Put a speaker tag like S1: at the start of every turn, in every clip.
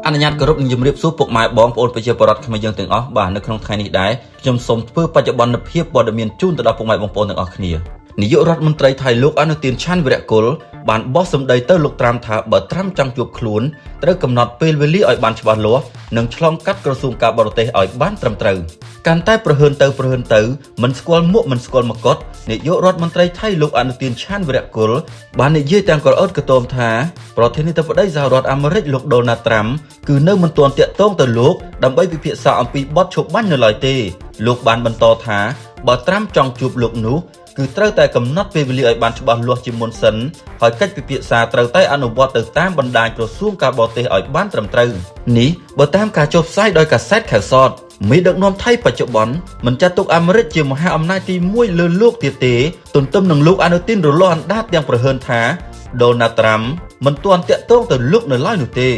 S1: អនុញ្ញាតគោរពនឹងជំរាបសួរពុកម៉ែបងប្អូនប្រជាពលរដ្ឋខ្មែរយើងទាំងអស់បាទនៅក្នុងថ្ងៃនេះដែរខ្ញុំសូមធ្វើបច្ចុប្បន្នភាពព័ត៌មានជូនទៅដល់ពុកម៉ែបងប្អូនទាំងអស់គ្នានាយករដ្ឋមន្ត្រីថៃលោកអនុទានឆាន់វីរៈគុលបានបោះសម្ដីទៅលោកត្រាំថាបើត្រាំចង់ជួបខ្លួនត្រូវកំណត់ពេលវេលាឲ្យបានច្បាស់លាស់និងឆ្លងកាត់ក្រសួងការបរទេសឲ្យបានត្រឹមត្រូវកាន់តែប្រហើនទៅមិនស្គាល់មុខមិនស្គាល់មកុដនាយករដ្ឋមន្ត្រីថៃលោកអនុទានឆាន់វីរៈគុលបាននិយាយទាំងក្រអឺតកតមថាប្រធានាធិបតីសហរដ្ឋអាមេរិកលោកដូណាល់ត្រាំគឺនៅមិនទាន់តាក់ទងទៅលោកដើម្បីពិភាក្សាអំពីបទឈប់បាញ់នៅឡើយទេលោកបានបន្តថាបើត្រាំចង់ជួបលោកនោះគឺត្រូវតែកំណត់ពេលវេលាឲ្យបានច្បាស់លាស់ជាមុនសិនហើយកិច្ចពិភាក្សាត្រូវតែអនុវត្តទៅតាមបណ្ដាញក្រសួងការបរទេសឲ្យបានត្រឹមត្រូវនេះបើតាមការចុះផ្សាយដោយកាសែតខែសតមេដឹកនាំថៃបច្ចុប្បន្នមិនចាត់ទុកអាមេរិកជាមហាអំណាចទី1លើលោកទៀតទេទន្ទឹមនឹងលោកអនុទានរលាស់អណ្ដាតទាំងប្រហើនថាដូណាល់ត្រាំមិនទាន់តាក់ទងទៅលោកនៅឡើយនោះទេ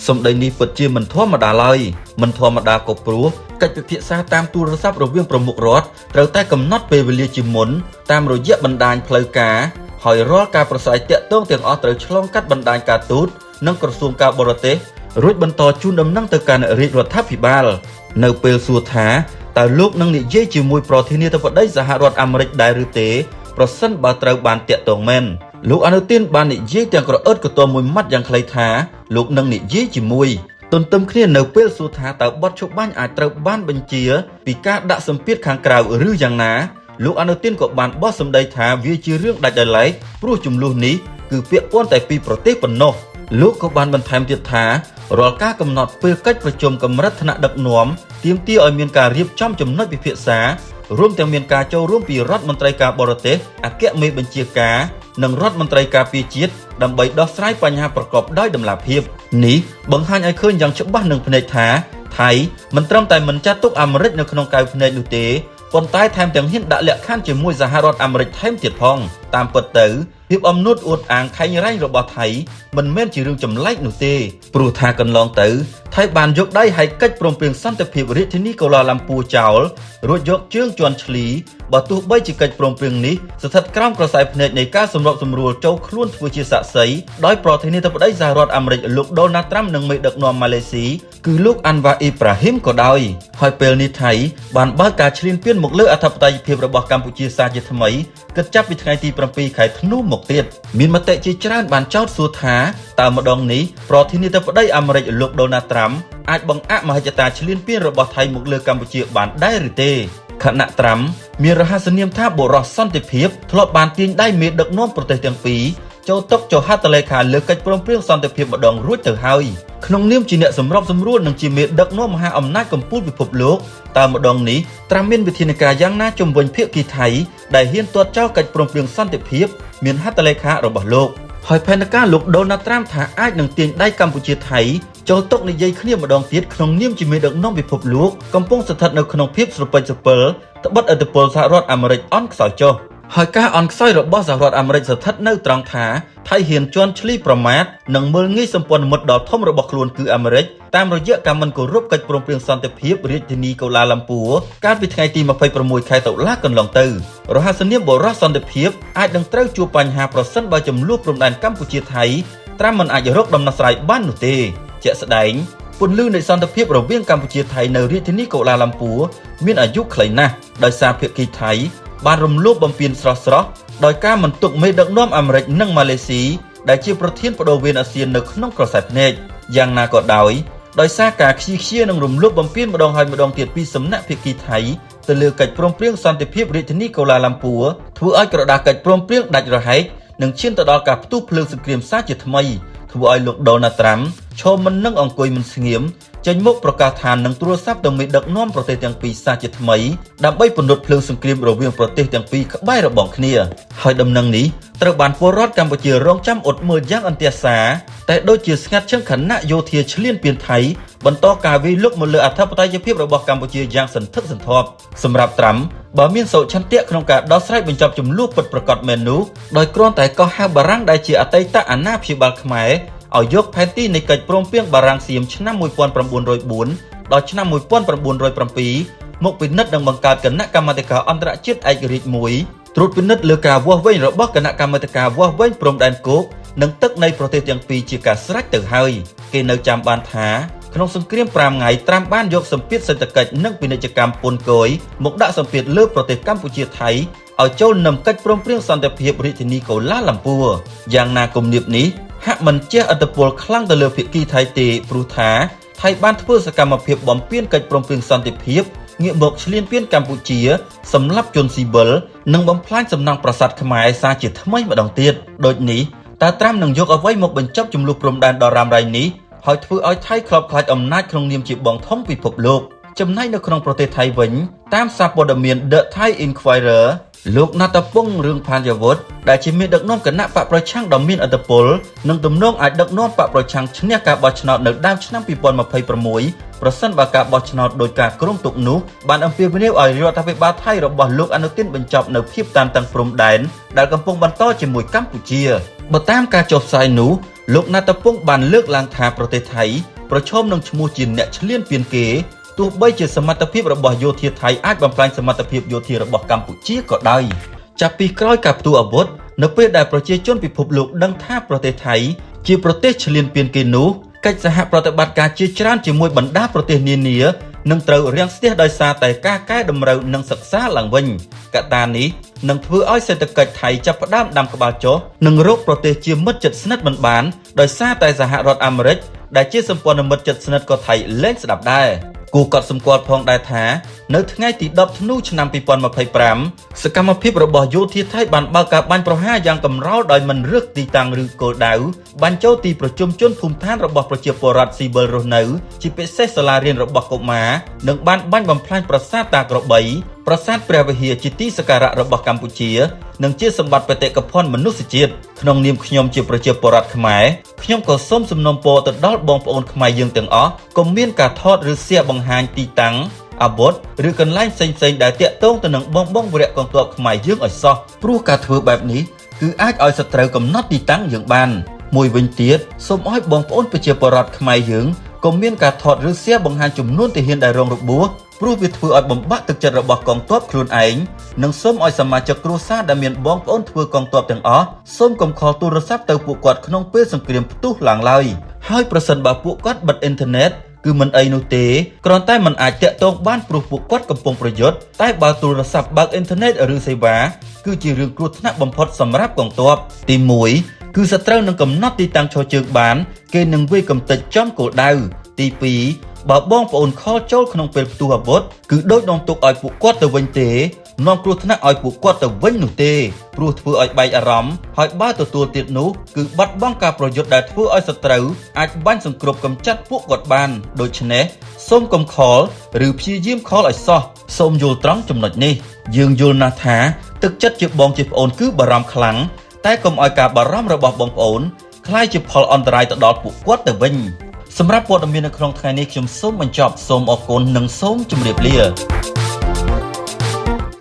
S1: សម្ដីនេះពិតជាមិនធម្មតាឡើយមិនធម្មតាក៏ព្រោះកិច្ចពិភាក្សាតាមទូរស័ព្ទរវាងប្រមុខរដ្ឋត្រូវតែកំណត់ពេលវេលាជាមុនតាមរយៈបណ្ដាញផ្លូវការហើយរាល់ការប្រស្រ័យតាក់ទងទាំងអស់ត្រូវឆ្លងកាត់បណ្ដាញការទូតនិងក្រសួងការបរទេសរួចបន្តជូនដំណឹងទៅកាន់រាជរដ្ឋាភិបាលនៅពេលសួរថាតើលោកនឹងនិយាយជាមួយប្រធានាធិបតីសហរដ្ឋអាមេរិកដែរឬទេប្រសិនបើត្រូវបានតាក់ទងមែនលោកអនុទានបាននិយាយទាំងក្រអឺតកតមួយម៉ាត់យ៉ាងខ្លីថាលោកនឹងនិយាយជាមួយទន្ទឹមគ្នានៅពេលសួរថាតើបទឈប់បាញ់អាចត្រូវបានបញ្ជាពីការដាក់សម្ពាធខាងក្រៅឬយ៉ាងណាលោកអនុទានក៏បានបោះសម្ដីថាវាជារឿងដាច់ដោយឡែកព្រោះចំនួននេះគឺពាក់ព័ន្ធតែពីប្រទេសប៉ុណ្ណោះលោកក៏បានបន្ថែមទៀតថារាល់ការកំណត់ពេលកិច្ចប្រជុំកម្រិតថ្នាក់ដឹកនាំទាមទារឲ្យមានការរៀបចំចំណុចពិភាក្សារួមទាំងមានការចូលរួមពីរដ្ឋមន្ត្រីការបរទេសអគ្គមេបញ្ជាការនិងរដ្ឋមន្ត្រីការពារជាតិដើម្បីដោះស្រាយបញ្ហាប្រកបដោយតម្លាភាពនេះបង្ហាញឲ្យឃើញយ៉ាងច្បាស់នឹងភ្នែកថាថៃមិនត្រឹមតែមិនចាត់ទុកអាមេរិកនៅក្នុងកែវភ្នែកនោះទេប៉ុន្តែថែមទាំងហ៊ានដាក់លក្ខខណ្ឌជាមួយសហរដ្ឋអាមេរិកថែមទៀតផងតាមពិតទៅភាពអំនួតអួតអាងខែងរ៉ែងរបស់ថៃមិនមែនជារឿងចម្លែកនោះទេព្រោះថាកន្លងទៅថៃបានយកដៃហែកកិច្ចព្រមព្រៀងសន្តិភាពរាជធានីកូឡាឡាំពួរចោលរួចយកជើងជន់ឈ្លីបើទោះបីជាកិច្ចព្រមព្រៀងនេះស្ថិតក្រោមក្រសែភ្នែកនៃការសម្របសម្រួលចូលខ្លួនធ្វើជាសាក្សីដោយប្រធានាធិបតីសហរដ្ឋអាមេរិកលោកដូណាល់ត្រាំនិងមេដឹកនាំម៉ាឡេស៊ីគឺលោកអាន់វ៉ាអ៊ីប្រាហ៊ីមក៏ដោយហើយពេលនេះថៃបានបើកការឈ្លានពានមកលើអធិបតេយ្យភាពរបស់កម្ពុជាសាជាថ្មីគិតចាប់ពីថ្ងៃទី7ខែធ្នូមកទៀតមានមតិជាច្រើនបានចោទសួរថាតើម្ដងនេះប្រធានាធិបតីអាមេរិកលោកដូណាល់ត្រាំអាចបង្អាក់មហិច្ឆតាឈ្លានពានរបស់ថៃមកលើកម្ពុជាបានដែរឬទេខណៈត្រាំមានរហស្សនាមថាបុរសសន្តិភាពធ្លាប់បានទាញដៃមេដឹកនាំប្រទេសទាំងពីរចូលតុចុះហត្ថលេខាលើកិច្ចព្រមព្រៀងសន្តិភាពម្ដងរួចទៅហើយក្នុងនាមជាអ្នកសម្របសម្រួលនិងជាមេដឹកនាំមហាអំណាចកំពូលពិភពលោកតើម្ដងនេះត្រាំមានវិធានការយ៉ាងណាជំវិញភាគីថៃដែលហ៊ានទាត់ចោលកិច្ចព្រមព្រៀងសន្តិភាពមានហត្ថលេខារបស់លោកហើយផែនការលោកដូណាល់ត្រាំថាអាចនឹងទាញដៃកម្ពុជាថៃចូលតុនិយាយគ្នាម្ដងទៀតក្នុងនាមជាមេដឹកនាំពិភពលោកកំពុងស្ថិតនៅក្នុងភាពស្រពេចស្រពិលត្បិតឥទ្ធិពលសហរដ្ឋអាមេរិកអន់ខ្សោយចុះហើយការអន់ខ្សោយរបស់សហរដ្ឋអាមេរិកស្ថិតនៅត្រង់ថាថៃហ៊ានជន់ឈ្លីប្រមាថនិងមើលងាយសម្ព័ន្ធមិត្តដ៏ធំរបស់ខ្លួនគឺអាមេរិកតាមរយៈការមិនគោរពកិច្ចព្រមព្រៀងសន្តិភាពរាជធានីកូឡាឡាំពួរកាលពីថ្ងៃទី26ខែតុលាកន្លងទៅរហស្សនាមបុរសសន្តិភាពអាចនឹងត្រូវជួបបញ្ហាប្រសិនបើចំនួនព្រំដែនកម្ពុជាថៃត្រាំមិនអាចរកដំណោះស្រាយបាននោះទេជាក់ស្ដែងពន្លឺនៃសន្តិភាពរវាងកម្ពុជាថៃនៅរាជធានីកូឡាឡាំពួរមានអាយុខ្លីណាស់ដោយសារភាគីថៃបានរំលោភបំពានស្រស់ដោយការមិនទុកមេដឹកនាំអាមេរិកនិងម៉ាឡេស៊ីដែលជាប្រធានបដូវវេនអាស៊ាននៅក្នុងក្រសែភ្នែកយ៉ាងណាក៏ដោយសារការខ្ជិលខ្ជានិងរំលោភបំពានម្ដងហើយម្ដងទៀតពីសំណាក់ភាគីថៃទៅលើកិច្ចព្រមព្រៀងសន្តិភាពរាជធានីកូឡាឡាំពួរធ្វើឲ្យក្រដាសកិច្ចព្រមព្រៀងដាច់រហែកនិងឈានទៅដល់ការផ្ទុះភ្លើងសង្គ្រាមសាជាថ្មីធ្វើឲ្យលោកដូណាល់ត្រាំឈរមិននឹងអង្គុយមិនស្ងៀមចេញមុខប្រកាសថានឹងទូរស័ព្ទទៅមេដឹកនាំប្រទេសទាំងពីរសាជាថ្មីដើម្បីពន្លត់ភ្លើងសង្គ្រាមរវាងប្រទេសទាំងពីរក្បែររបងគ្នាហើយដំណឹងនេះត្រូវបានពលរដ្ឋកម្ពុជារងចាំអត់មើលយ៉ាងអន្ទះសារតែដូចជាស្ងាត់ឈឹងគណៈយោធាឈ្លានពានថៃបន្តការវាយលុកមកលើអធិបតេយ្យភាពរបស់កម្ពុជាយ៉ាងសន្ធឹកសន្ធាប់សម្រាប់ត្រាំបើមានសុឆន្ទៈក្នុងការដោះស្រាយបញ្ចប់ចំនួនពិតប្រាកដមែននោះដោយគ្រាន់តែកោះហៅបារាំងដែលជាអតីតអាណាព្យាបាលខ្មែរឲ្យយកផែនទីនៃកិច្ចព្រមព្រៀងបារាំងសៀមឆ្នាំ1904ដល់ឆ្នាំ1907មកពិនិត្យនិងបង្កើតគណៈកម្មាធិការអន្តរជាតិឯករាជ្យមួយត្រួតពិនិត្យលើការវាស់វែងរបស់គណៈកម្មាធិការវាស់វែងព្រំដែនគោក និងទឹកនៃប្រទេសទាំងពីរជាការស្រេចទៅហើយគេនៅចាំបានថាក្នុងសង្គ្រាម5ថ្ងៃត្រាំបានយកសម្ពាធសេដ្ឋកិច្ចនិងពាណិជ្ជកម្មពន្ធគយមកដាក់សម្ពាធលើប្រទេសកម្ពុជាថៃឲ្យចូលនាំកិច្ចព្រមព្រៀងសន្តិភាពរាជធានីកូឡាឡាំពួរយ៉ាងណាគំនាបនេះហាក់មិនជះឥទ្ធិពលខ្លាំងទៅលើភាគីថៃទេព្រោះថាថៃបានធ្វើសកម្មភាពបំពានកិច្ចព្រមព្រៀងសន្តិភាពងាកមកឈ្លានពានកម្ពុជាសម្លាប់ជនស៊ីវិលនិងបំផ្លាញសំណង់ប្រាសាទខ្មែរសារជាថ្មីម្ដងទៀតដូចនេះតើត្រាំនឹងយកអ្វីមកបញ្ចប់ចំនួនព្រំដែនដ៏រ៉ាំរ៉ៃនេះហើយធ្វើឲ្យថៃខ្លោបខ្លាចអំណាចក្នុងនាមជាបងធំពិភពលោកចំណែកនៅក្នុងប្រទេសថៃវិញតាមសារព័ត៌មាន The Thai Inquirer លោកណាតពងរឿងផានយ៉ាវុធដែលជាមេដឹកនាំគណៈបកប្រឆាំងដ៏មានឥទ្ធិពលនិងទំនងអាចដឹកនាំបកប្រឆាំងឈ្នះការបោះឆ្នោតនៅដើមឆ្នាំ2026ប្រសិនបើការបោះឆ្នោតដោយការគ្រោងទុកនោះបានអំពាវនាវឲ្យរដ្ឋាភិបាលថៃរបស់លោកអនុទានបញ្ចប់នៅភាពតានតឹងព្រំដែនដែលកំពុងបន្តជាមួយកម្ពុជាបើតាមការចុះផ្សាយនោះលោកណាតពងបានលើកឡើងថាប្រទេសថៃប្រឈមនឹងឈ្មោះជាអ្នកឈ្លានពានគេទោះបីជាសមត្ថភាពរបស់យោធាថៃអាចបំផ្លាញសមត្ថភាពយោធារបស់កម្ពុជាក៏ដោយចាប់ពីក្រោយការផ្ទុះអាវុធនៅពេលដែលប្រជាជនពិភពលោកដឹងថាប្រទេសថៃជាប្រទេសឈ្លានពានគេនោះកិច្ចសហប្រតិបត្តិការជាច្រើនជាមួយបណ្ដាប្រទេសនានានឹងត្រូវរាំងស្ទះដោយសារតែការកែតម្រូវនិងសិក្សាឡើងវិញកត្តានេះនឹងធ្វើឲ្យសេដ្ឋកិច្ចថៃចាប់ផ្ដើមដាំក្បាលចុះនិងរកប្រទេសជាមិត្តជិតស្និទ្ធមិនបានដោយសារតែសហរដ្ឋអាមេរិកដែលជាសម្ព័ន្ធមិត្តជិតស្និទ្ធក៏ថៃលែងស្ដាប់ដែរគូកត់សម្គាល់ផងដែរថានៅថ្ងៃទី10ធ្នូឆ្នាំ2025សកម្មភាពរបស់យោធាថៃបានបើកការបាញ់ប្រហារយ៉ាងកម្រោលដោយមិនរើសទីតាំងឬគោលដៅបាញ់ចូលទីប្រជុំជនភូមិឋានរបស់ប្រជាពលរដ្ឋស៊ីវិលរស់នៅជាពិសេសសាលារៀនរបស់កុមារនិងបានបាញ់បំផ្លាញប្រាសាទតាក្របីប្រាសាទព្រះវិហារជាទីសក្ការៈរបស់កម្ពុជានិងជាសម្បត្តិបេតិកភណ្ឌមនុស្សជាតិក្នុងនាមខ្ញុំជាប្រជាពលរដ្ឋខ្មែរខ្ញុំក៏សូមសំណូមពរទៅដល់បងប្អូនខ្មែរយើងទាំងអស់កុំមានការថតឬshareបង្ហាញទីតាំងអាវុធឬកន្លែងផ្សេងៗដែលតាក់ទងទៅនឹងបងវរៈកងទ័ពខ្មែរយើងឲ្យសោះព្រោះការធ្វើបែបនេះគឺអាចឲ្យសត្រូវកំណត់ទីតាំងយើងបានមួយវិញទៀតសូមឲ្យបងប្អូនប្រជាពលរដ្ឋខ្មែរយើងកុំមានការថតឬshareបង្ហាញចំនួនទាហានដែលរងរបួសព្រោះវាធ្វើឲ្យបំបាក់ទឹកចិត្តរបស់កងទ័ពខ្លួនឯងនិងសូមឲ្យសមាជិកគ្រួសារដែលមានបងប្អូនធ្វើកងទ័ពទាំងអស់សូមកុំខលទូរស័ព្ទទៅពួកគាត់ក្នុងពេលសង្គ្រាមផ្ទុះឡើងឡើយហើយប្រសិនបើពួកគាត់បិទអ៊ីនធឺណិតគឺមិនអីនោះទេគ្រាន់តែមិនអាចតាក់ទងបានព្រោះពួកគាត់កំពុងប្រយុទ្ធតែបើទូរស័ព្ទបើកអ៊ីនធឺណិតឬសេវាគឺជារឿងគ្រោះថ្នាក់បំផុតសម្រាប់កងទ័ពទី1គឺសត្រូវនឹងកំណត់ទីតាំងឈរជើងបានគេនឹងវាយកំទេចចំគោលដៅទី2បើបងប្អូនខលចូលក្នុងពេលផ្ទុះអាវុធគឺដូចនាំទុកឲ្យពួកគាត់ទៅវិញទេនាំគ្រោះថ្នាក់ឲ្យពួកគាត់ទៅវិញនោះទេព្រោះធ្វើឲ្យបែកអារម្មណ៍ហើយបើទទួលទៀតនោះគឺបាត់បង់ការប្រយុទ្ធដែលធ្វើឲ្យសត្រូវអាចបាញ់សង្គ្រប់កម្ចាត់ពួកគាត់បានដូច្នេះសូមកុំខលឬព្យាយាមខលឲ្យសោះសូមយល់ត្រង់ចំណុចនេះយើងយល់ណាស់ថាទឹកចិត្តជាបងជាប្អូនគឺបារម្ភខ្លាំងតែកុំឲ្យការបារម្ភរបស់បងប្អូនคล้ายជាផលអន្តរាយទៅដល់ពួកគាត់ទៅវិញសម្រាប់ព័ត៌មាននៅក្នុងថ្ងៃនេះខ្ញុំសូមបញ្ចប់សូមអរគុណនិងសូមជម្រាបលា